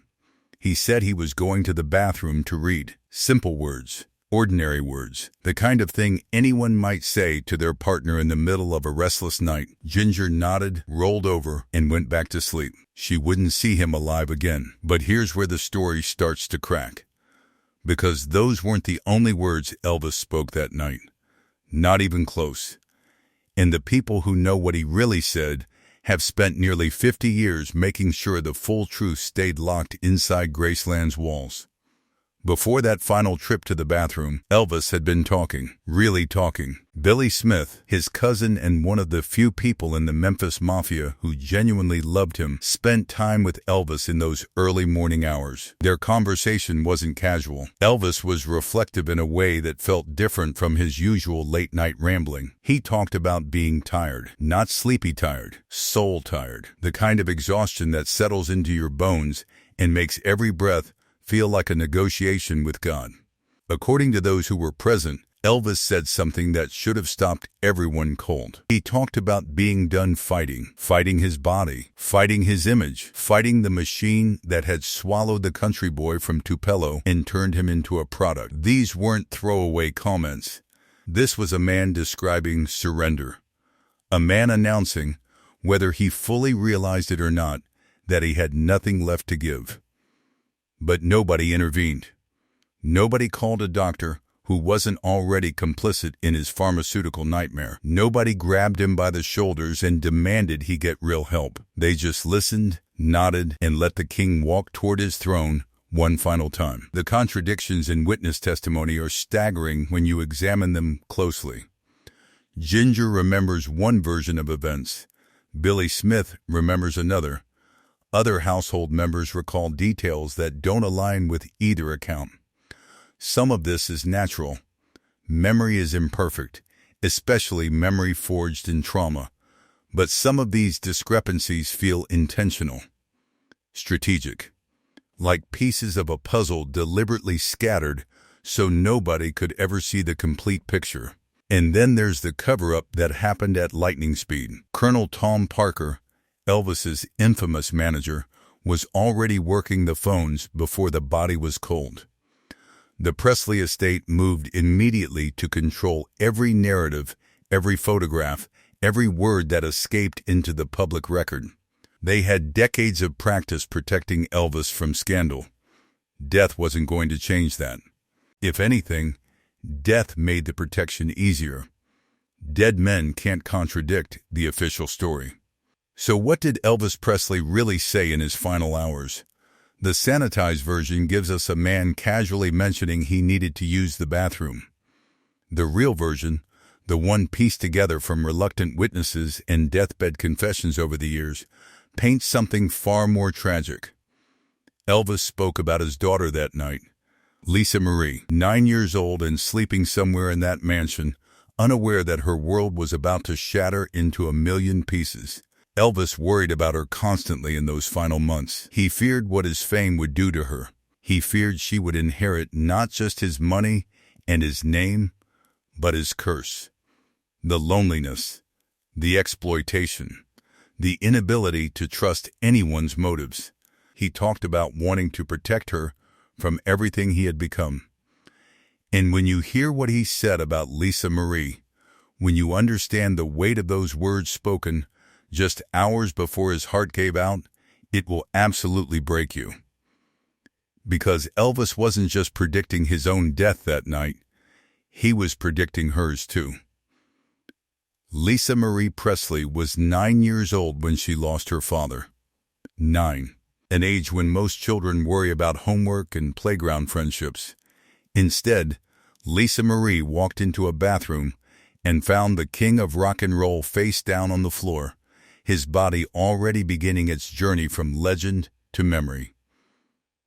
He said he was going to the bathroom to read. Simple words, ordinary words, the kind of thing anyone might say to their partner in the middle of a restless night. Ginger nodded, rolled over, and went back to sleep. She wouldn't see him alive again. But here's where the story starts to crack. Because those weren't the only words Elvis spoke that night. Not even close. And the people who know what he really said have spent nearly 50 years making sure the full truth stayed locked inside Graceland's walls. Before that final trip to the bathroom, Elvis had been talking, really talking. Billy Smith, his cousin and one of the few people in the Memphis Mafia who genuinely loved him, spent time with Elvis in those early morning hours. Their conversation wasn't casual. Elvis was reflective in a way that felt different from his usual late-night rambling. He talked about being tired, not sleepy tired, soul tired, the kind of exhaustion that settles into your bones and makes every breath feel like a negotiation with God. According to those who were present, Elvis said something that should have stopped everyone cold. He talked about being done fighting, fighting his body, fighting his image, fighting the machine that had swallowed the country boy from Tupelo and turned him into a product. These weren't throwaway comments. This was a man describing surrender. A man announcing, whether he fully realized it or not, that he had nothing left to give. But nobody intervened. Nobody called a doctor who wasn't already complicit in his pharmaceutical nightmare. Nobody grabbed him by the shoulders and demanded he get real help. They just listened, nodded, and let the king walk toward his throne one final time. The contradictions in witness testimony are staggering when you examine them closely. Ginger remembers one version of events. Billy Smith remembers another. Other household members recall details that don't align with either account. Some of this is natural. Memory is imperfect, especially memory forged in trauma. But some of these discrepancies feel intentional, strategic, like pieces of a puzzle deliberately scattered so nobody could ever see the complete picture. And then there's the cover-up that happened at lightning speed. Colonel Tom Parker, Elvis's infamous manager, was already working the phones before the body was cold. The Presley estate moved immediately to control every narrative, every photograph, every word that escaped into the public record. They had decades of practice protecting Elvis from scandal. Death wasn't going to change that. If anything, death made the protection easier. Dead men can't contradict the official story. So what did Elvis Presley really say in his final hours? The sanitized version gives us a man casually mentioning he needed to use the bathroom. The real version, the one pieced together from reluctant witnesses and deathbed confessions over the years, paints something far more tragic. Elvis spoke about his daughter that night, Lisa Marie, 9 years old and sleeping somewhere in that mansion, unaware that her world was about to shatter into a million pieces. Elvis worried about her constantly in those final months. He feared what his fame would do to her. He feared she would inherit not just his money and his name, but his curse. The loneliness, the exploitation, the inability to trust anyone's motives. He talked about wanting to protect her from everything he had become. And when you hear what he said about Lisa Marie, when you understand the weight of those words spoken just hours before his heart gave out, it will absolutely break you. Because Elvis wasn't just predicting his own death that night, he was predicting hers too. Lisa Marie Presley was 9 years old when she lost her father. 9. An age when most children worry about homework and playground friendships. Instead, Lisa Marie walked into a bathroom and found the king of rock and roll face down on the floor, his body already beginning its journey from legend to memory.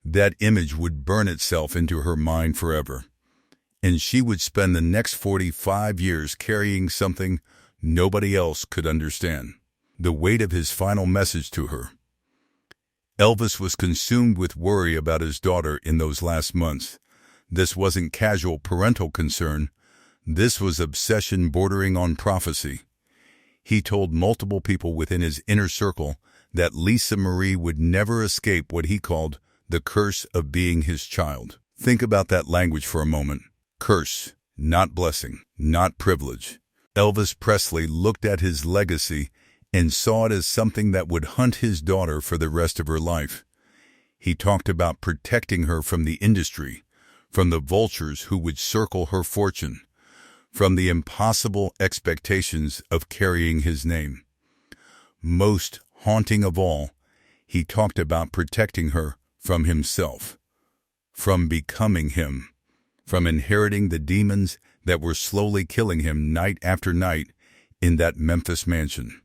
That image would burn itself into her mind forever, and she would spend the next 45 years carrying something nobody else could understand, the weight of his final message to her. Elvis was consumed with worry about his daughter in those last months. This wasn't casual parental concern. This was obsession bordering on prophecy. He told multiple people within his inner circle that Lisa Marie would never escape what he called the curse of being his child. Think about that language for a moment. Curse, not blessing, not privilege. Elvis Presley looked at his legacy and saw it as something that would hunt his daughter for the rest of her life. He talked about protecting her from the industry, from the vultures who would circle her fortune, from the impossible expectations of carrying his name. Most haunting of all, he talked about protecting her from himself, from becoming him, from inheriting the demons that were slowly killing him night after night in that Memphis mansion.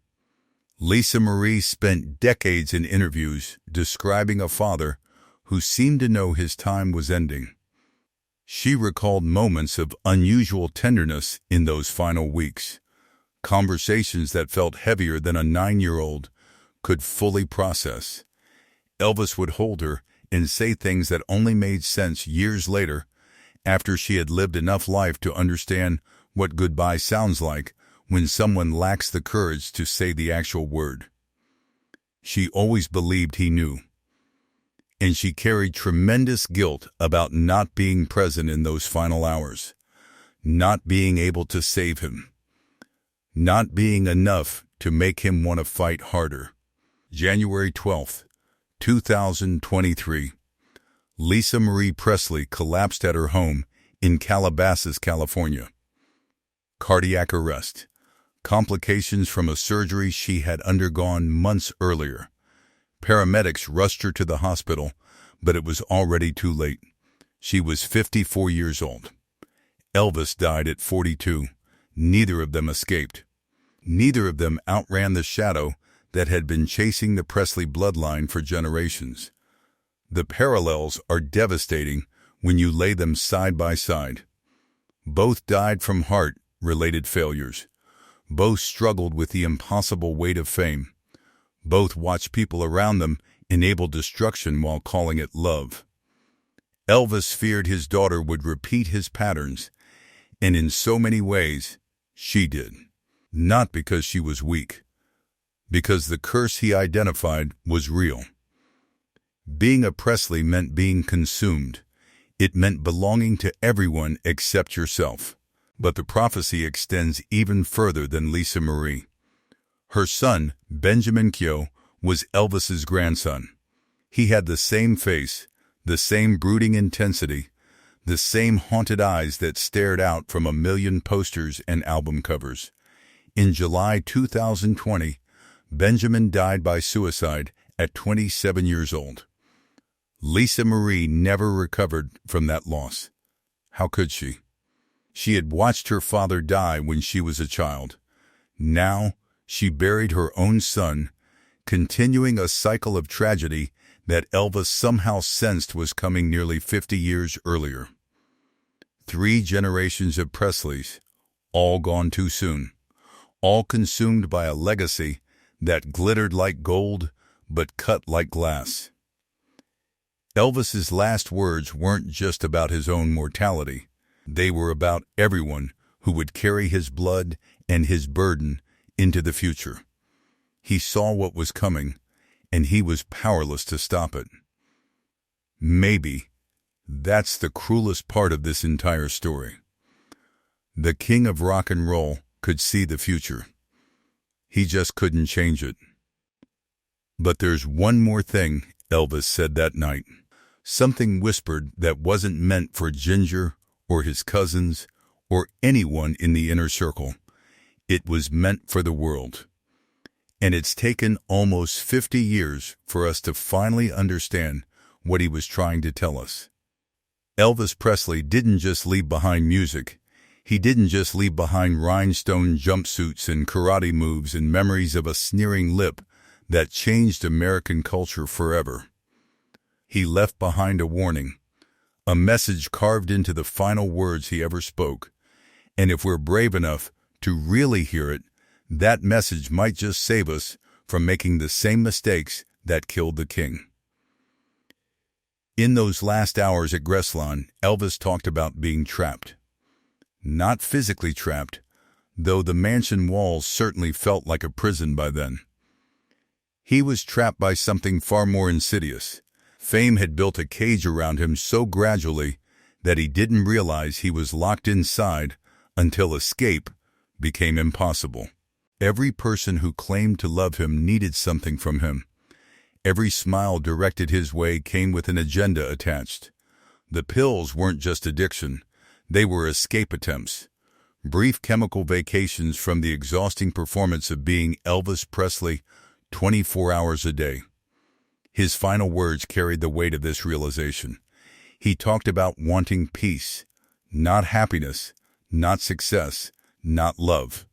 Lisa Marie spent decades in interviews describing a father who seemed to know his time was ending. She recalled moments of unusual tenderness in those final weeks, conversations that felt heavier than a 9-year-old could fully process. Elvis would hold her and say things that only made sense years later, after she had lived enough life to understand what goodbye sounds like when someone lacks the courage to say the actual word. She always believed he knew, and she carried tremendous guilt about not being present in those final hours, not being able to save him, not being enough to make him want to fight harder. January 12, 2023. Lisa Marie Presley collapsed at her home in Calabasas, California. Cardiac arrest. Complications from a surgery she had undergone months earlier. Paramedics rushed her to the hospital, but it was already too late. She was 54 years old. Elvis died at 42, Neither of them escaped. Neither of them outran the shadow that had been chasing the Presley bloodline for generations. The parallels are devastating when you lay them side by side. Both died from heart-related failures. Both struggled with the impossible weight of fame. Both watched people around them enable destruction while calling it love. Elvis feared his daughter would repeat his patterns, and in so many ways, she did. Not because she was weak, because the curse he identified was real. Being a Presley meant being consumed. It meant belonging to everyone except yourself. But the prophecy extends even further than Lisa Marie. Her son, Benjamin Keough, was Elvis's grandson. He had the same face, the same brooding intensity, the same haunted eyes that stared out from a million posters and album covers. In July 2020, Benjamin died by suicide at 27 years old. Lisa Marie never recovered from that loss. How could she? She had watched her father die when she was a child. Now, she buried her own son, continuing a cycle of tragedy that Elvis somehow sensed was coming nearly 50 years earlier. 3 generations of Presleys, all gone too soon, all consumed by a legacy that glittered like gold but cut like glass. Elvis's last words weren't just about his own mortality. They were about everyone who would carry his blood and his burden into the future. He saw what was coming, and he was powerless to stop it. Maybe that's the cruelest part of this entire story. The king of rock and roll could see the future. He just couldn't change it. But there's one more thing, Elvis said that night. Something whispered that wasn't meant for Ginger or his cousins or anyone in the inner circle. It was meant for the world. And it's taken almost 50 years for us to finally understand what he was trying to tell us. Elvis Presley didn't just leave behind music. He didn't just leave behind rhinestone jumpsuits and karate moves and memories of a sneering lip that changed American culture forever. He left behind a warning, a message carved into the final words he ever spoke. And if we're brave enough to really hear it, that message might just save us from making the same mistakes that killed the king. In those last hours at Graceland, Elvis talked about being trapped. Not physically trapped, though the mansion walls certainly felt like a prison by then. He was trapped by something far more insidious. Fame had built a cage around him so gradually that he didn't realize he was locked inside until escape became impossible. Every person who claimed to love him needed something from him. Every smile directed his way came with an agenda attached. The pills weren't just addiction. They were escape attempts. Brief chemical vacations from the exhausting performance of being Elvis Presley 24 hours a day. His final words carried the weight of this realization. He talked about wanting peace, not happiness, not success, not love.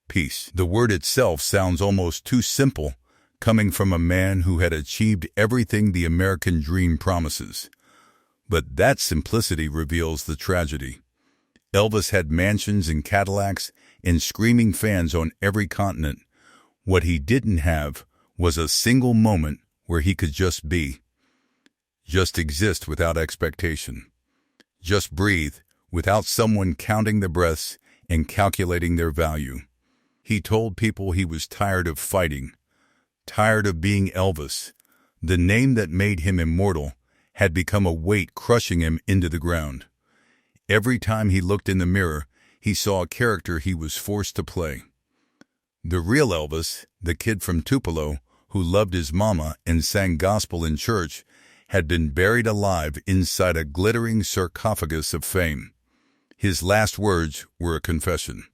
Peace. The word itself sounds almost too simple, coming from a man who had achieved everything the American dream promises. But that simplicity reveals the tragedy. Elvis had mansions and Cadillacs and screaming fans on every continent. What he didn't have was a single moment where he could just be. Just exist without expectation. Just breathe without someone counting the breaths and calculating their value. He told people he was tired of fighting, tired of being Elvis. The name that made him immortal had become a weight crushing him into the ground. Every time he looked in the mirror, he saw a character he was forced to play. The real Elvis, the kid from Tupelo, who loved his mama and sang gospel in church, had been buried alive inside a glittering sarcophagus of fame. His last words were a confession.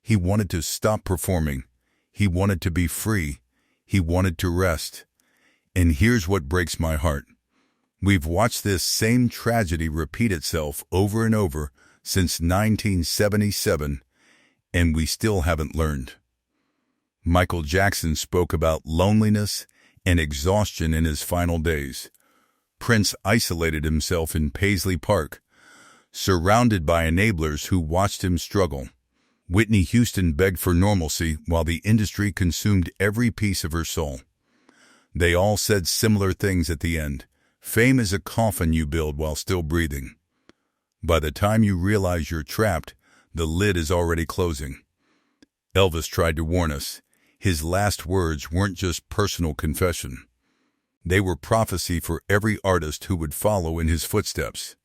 He wanted to stop performing. He wanted to be free. He wanted to rest. And here's what breaks my heart. We've watched this same tragedy repeat itself over and over since 1977, and we still haven't learned. Michael Jackson spoke about loneliness and exhaustion in his final days. Prince isolated himself in Paisley Park, surrounded by enablers who watched him struggle. Whitney Houston begged for normalcy while the industry consumed every piece of her soul. They all said similar things at the end. Fame is a coffin you build while still breathing. By the time you realize you're trapped, the lid is already closing. Elvis tried to warn us. His last words weren't just personal confession. They were prophecy for every artist who would follow in his footsteps.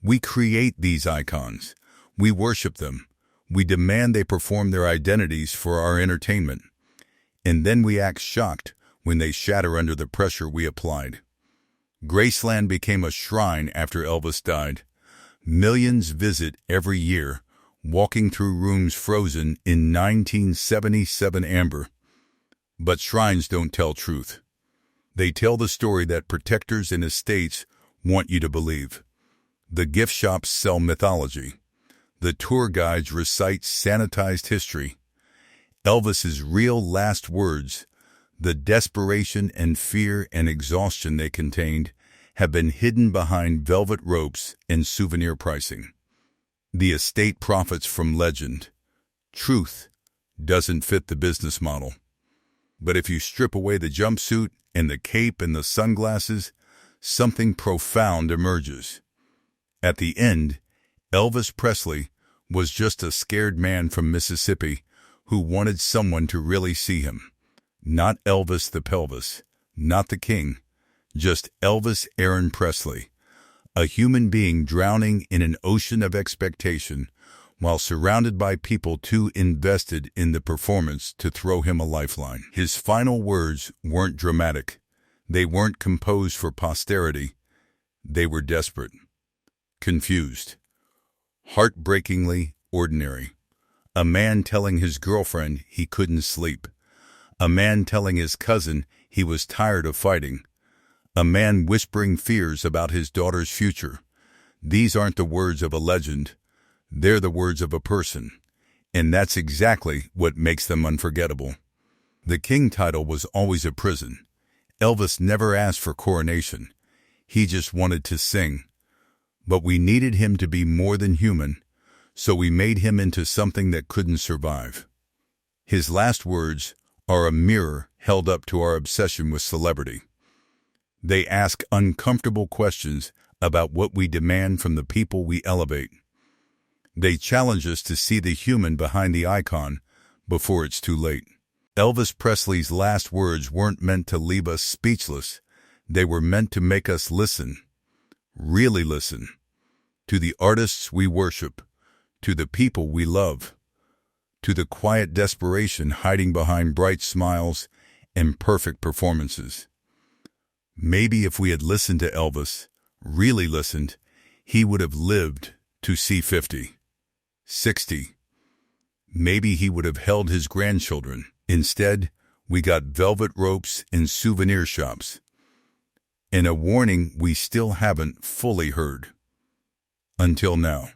We create these icons. We worship them. We demand they perform their identities for our entertainment. And then we act shocked when they shatter under the pressure we applied. Graceland became a shrine after Elvis died. Millions visit every year, walking through rooms frozen in 1977 amber. But shrines don't tell truth. They tell the story that protectors and estates want you to believe. The gift shops sell mythology. The tour guides recite sanitized history. Elvis's real last words, the desperation and fear and exhaustion they contained, have been hidden behind velvet ropes and souvenir pricing. The estate profits from legend. Truth doesn't fit the business model. But if you strip away the jumpsuit and the cape and the sunglasses, something profound emerges. At the end, Elvis Presley was just a scared man from Mississippi who wanted someone to really see him. Not Elvis the pelvis, not the king, just Elvis Aaron Presley, a human being drowning in an ocean of expectation while surrounded by people too invested in the performance to throw him a lifeline. His final words weren't dramatic. They weren't composed for posterity. They were desperate, confused, heartbreakingly ordinary. A man telling his girlfriend he couldn't sleep. A man telling his cousin he was tired of fighting. A man whispering fears about his daughter's future. These aren't the words of a legend. They're the words of a person. And that's exactly what makes them unforgettable. The king title was always a prison. Elvis never asked for coronation. He just wanted to sing. But we needed him to be more than human, so we made him into something that couldn't survive. His last words are a mirror held up to our obsession with celebrity. They ask uncomfortable questions about what we demand from the people we elevate. They challenge us to see the human behind the icon before it's too late. Elvis Presley's last words weren't meant to leave us speechless. They were meant to make us listen, really listen, to the artists we worship, to the people we love, to the quiet desperation hiding behind bright smiles and perfect performances. Maybe if we had listened to Elvis, really listened, he would have lived to see 50, 60. Maybe he would have held his grandchildren. Instead, we got velvet ropes and souvenir shops. And a warning we still haven't fully heard. Until now.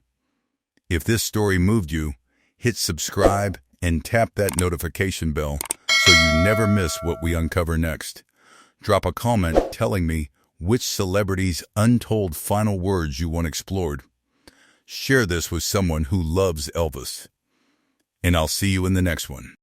If this story moved you, hit subscribe and tap that notification bell so you never miss what we uncover next. Drop a comment telling me which celebrity's untold final words you want explored. Share this with someone who loves Elvis. And I'll see you in the next one.